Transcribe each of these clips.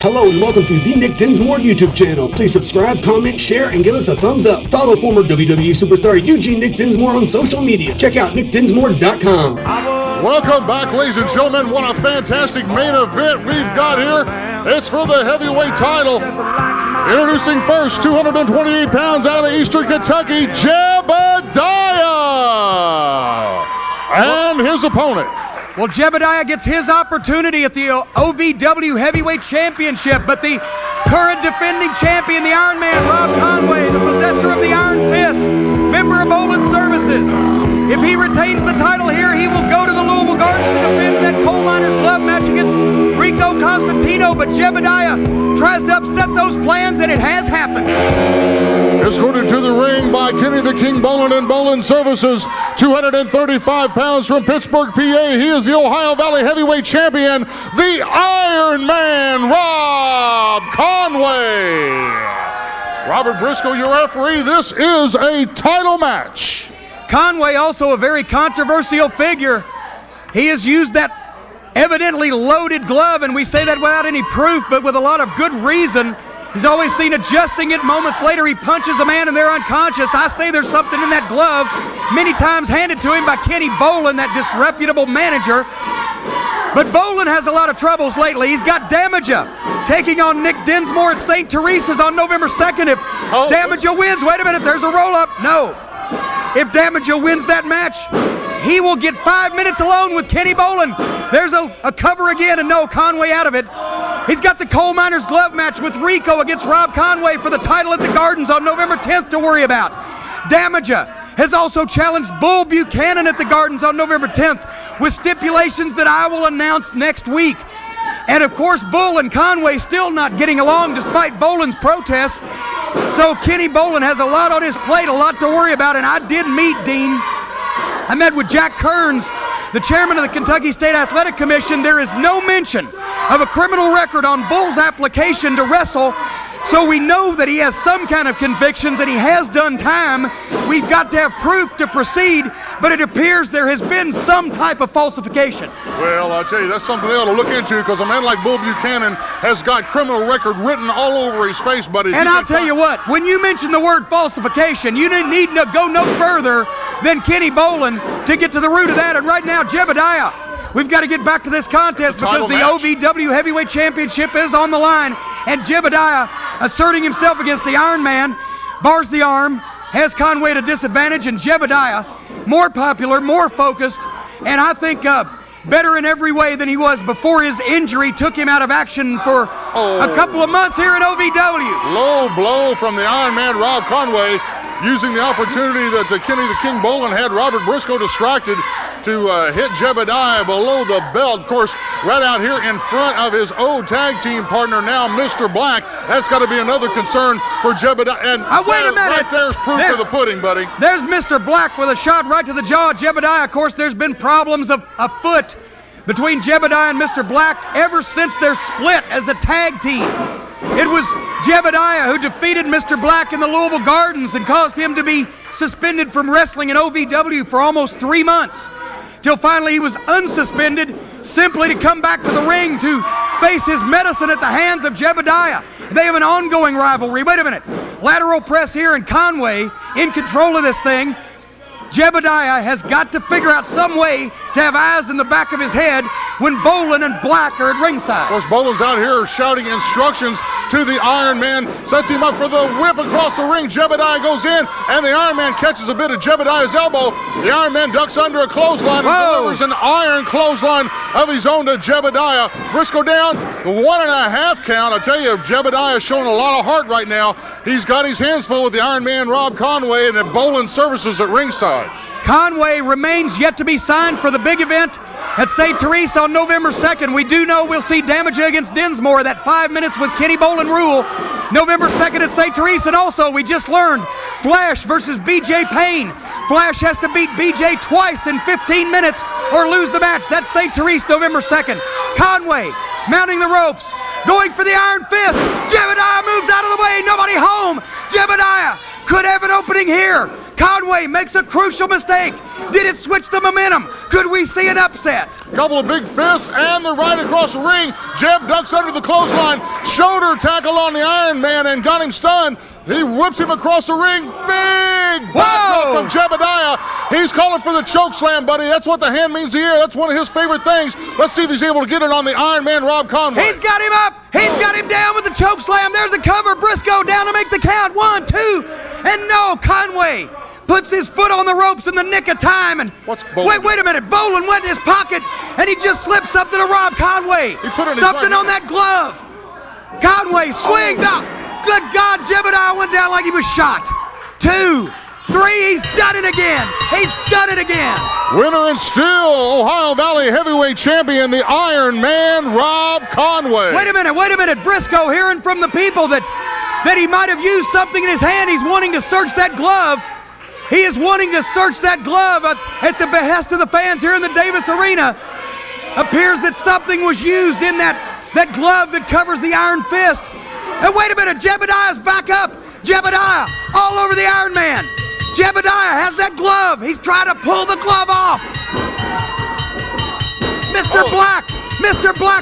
Hello and welcome to the Nick Dinsmore YouTube channel. Please subscribe, comment, share, and give us a thumbs up. Follow former WWE superstar Eugene Nick Dinsmore on social media. Check out nickdinsmore.com. Welcome back, ladies and gentlemen. What a fantastic main event we've got here. It's for the heavyweight title. Introducing first, 228 pounds out of Eastern Kentucky, Jebediah. And his opponent. Well, Jebediah gets his opportunity at the OVW Heavyweight Championship, but the current defending champion, the Ironman, Rob Conway, the possessor of the Iron Fist, member of Bolin Services. If he retains the title here, he will go to the Louisville Gardens to defend in that coal miner's glove match against Rico Constantino, but Jebediah tries to upset those plans, and it has happened. Escorted to the ring by Kenny the King Bolin and Bolin Services, 235 pounds from Pittsburgh, PA. He is the Ohio Valley Heavyweight Champion, the Iron Man, Rob Conway. Robert Briscoe, your referee. This is a title match. Conway, also a very controversial figure. He has used that evidently loaded glove, and we say that without any proof, but with a lot of good reason. He's always seen adjusting it. Moments later, he punches a man and they're unconscious. I say there's something in that glove, many times handed to him by Kenny Bolin, that disreputable manager. But Bolin has a lot of troubles lately. He's got Damaja taking on Nick Dinsmore at St. Teresa's on November 2nd. If Damaja wins, wait a minute, there's a roll-up. No. If Damaja wins that match, he will get 5 minutes alone with Kenny Bolin. There's a cover again, and no, Conway out of it. He's got the coal miner's glove match with Rico against Rob Conway for the title at the Gardens on November 10th to worry about. Damaja has also challenged Bull Buchanan at the Gardens on November 10th with stipulations that I will announce next week. And of course, Bull and Conway still not getting along despite Bolin's protests. So Kenny Bolin has a lot on his plate, a lot to worry about, and I did meet Dean. I met with Jack Kearns, the chairman of the Kentucky State Athletic Commission. There is no mention of a criminal record on Bull's application to wrestle, so we know that he has some kind of convictions and he has done time. We've got to have proof to proceed, but it appears there has been some type of falsification. Well, I'll tell you, that's something they ought to look into, because a man like Bull Buchanan has got criminal record written all over his face, buddy. And I'll tell you what, when you mention the word falsification, you need to go no further than Kenny Bolin to get to the root of that. And right now, Jebediah, we've got to get back to this contest because the OVW Heavyweight Championship is on the line. And Jebediah asserting himself against the Iron Man, bars the arm, has Conway at a disadvantage, and Jebediah more popular, more focused, and I think better in every way than he was before his injury took him out of action for a couple of months here at OVW. Low blow from the Iron Man, Rob Conway, using the opportunity that Kenny the King Bolin had Robert Briscoe distracted to hit Jebediah below the belt. Of course, right out here in front of his old tag team partner now, Mr. Black. That's got to be another concern for Jebediah. And wait a minute. Right there's proof of the pudding, buddy. There's Mr. Black with a shot right to the jaw. Jebediah, of course, there's been problems afoot between Jebediah and Mr. Black ever since their split as a tag team. It was Jebediah who defeated Mr. Black in the Louisville Gardens and caused him to be suspended from wrestling in OVW for almost 3 months, till finally he was unsuspended simply to come back to the ring to face his medicine at the hands of Jebediah. They have an ongoing rivalry. Wait a minute. Lateral press here, and Conway in control of this thing. Jebediah has got to figure out some way to have eyes in the back of his head when Bolin and Black are at ringside. Of course, Bolin's out here shouting instructions to the Iron Man, sets him up for the whip across the ring. Jebediah goes in, and the Iron Man catches a bit of Jebediah's elbow. The Iron Man ducks under a clothesline and delivers an iron clothesline of his own to Jebediah. Briscoe down, the 1.5 count. I tell you, Jebediah showing a lot of heart right now. He's got his hands full with the Iron Man, Rob Conway, and at Bolin Services at ringside. Conway remains yet to be signed for the big event at St. Teresa on November 2nd. We do know we'll see Damaja against Dinsmore, that 5 minutes with Kenny Bolin rule, November 2nd at St. Teresa. And also, we just learned, Flash versus BJ Payne. Flash has to beat BJ twice in 15 minutes or lose the match. That's St. Teresa, November 2nd. Conway mounting the ropes, going for the Iron Fist. Jebediah moves out of the way, nobody home. Jebediah could have an opening here. Conway makes a crucial mistake. Did it switch the momentum? Could we see an upset? Couple of big fists and they're right across the ring. Jeb ducks under the clothesline. Shoulder tackle on the Iron Man and got him stunned. He whips him across the ring. Big back from Jebediah. He's calling for the choke slam, buddy. That's what the hand means here. That's one of his favorite things. Let's see if he's able to get it on the Iron Man, Rob Conway. He's got him up. He's got him down with the choke slam. There's a cover. Briscoe down to make the count. 1, 2, and no. Conway puts his foot on the ropes in the nick of time. And wait a minute. Bolin went in his pocket, and he just slipped something to Rob Conway. He put it in something on that glove. Conway swing. Good God, Jebediah went down like he was shot. 2, 3, he's done it again. He's done it again. Winner and still Ohio Valley Heavyweight Champion, the Iron Man, Rob Conway. Wait a minute. Briscoe hearing from the people that he might have used something in his hand. He's wanting to search that glove. He is wanting to search that glove at the behest of the fans here in the Davis Arena. Appears that something was used in that glove that covers the Iron Fist. And wait a minute, Jebediah's back up. Jebediah all over the Iron Man. Jebediah has that glove. He's trying to pull the glove off. Mr. Black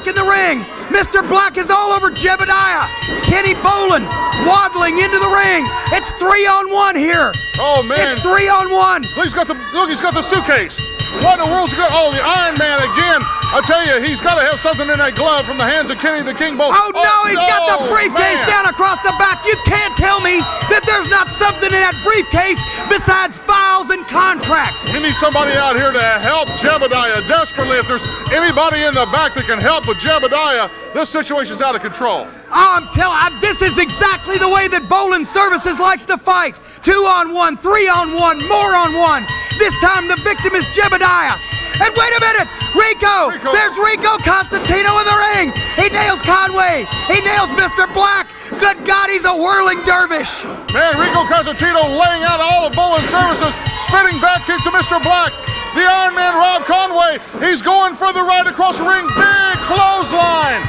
in the ring. Mr. Black is all over Jebediah. Kenny Bolin waddling into the ring. It's 3-on-1 here. Oh man. It's 3-on-1. He's got the suitcase. What in the world's going? Oh, the Iron Man again. I tell you, he's got to have something in that glove from the hands of Kenny the King Bolin. Oh no, he's got the briefcase down across the back. You can't tell me that there's not something in that briefcase besides files and contracts. We need somebody out here to help Jebediah desperately. If there's anybody in the back that can help with Jebediah, this situation's out of control. This is exactly the way that Bolin Services likes to fight. 2-on-1, 3-on-1, more on one. This time the victim is Jebediah. And wait a minute, Rico. There's Rico Constantino in the ring. He nails Conway. He nails Mr. Black. Good God, he's a whirling dervish. Man, Rico Constantino laying out all of Bolin Services. Spinning back kick to Mr. Black. The Iron Man, Rob Conway. He's going for the right across the ring. Big clothesline.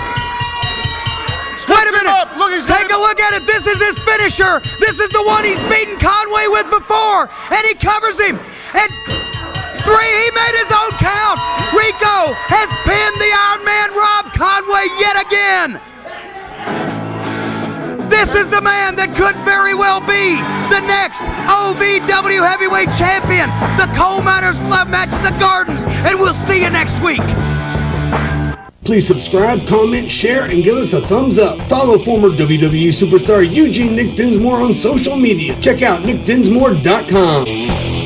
Wait a minute. Take a look at it. This is his finisher. This is the one he's beaten Conway with before. And he covers him. And 3, he made his own count. Rico has pinned the Iron Man, Rob Conway, yet again. This is the man that could very well be the next OVW Heavyweight Champion. The Coal Miners Club match at the Gardens. And we'll see you next week. Please subscribe, comment, share, and give us a thumbs up. Follow former WWE superstar Eugene Nick Dinsmore on social media. Check out nickdinsmore.com.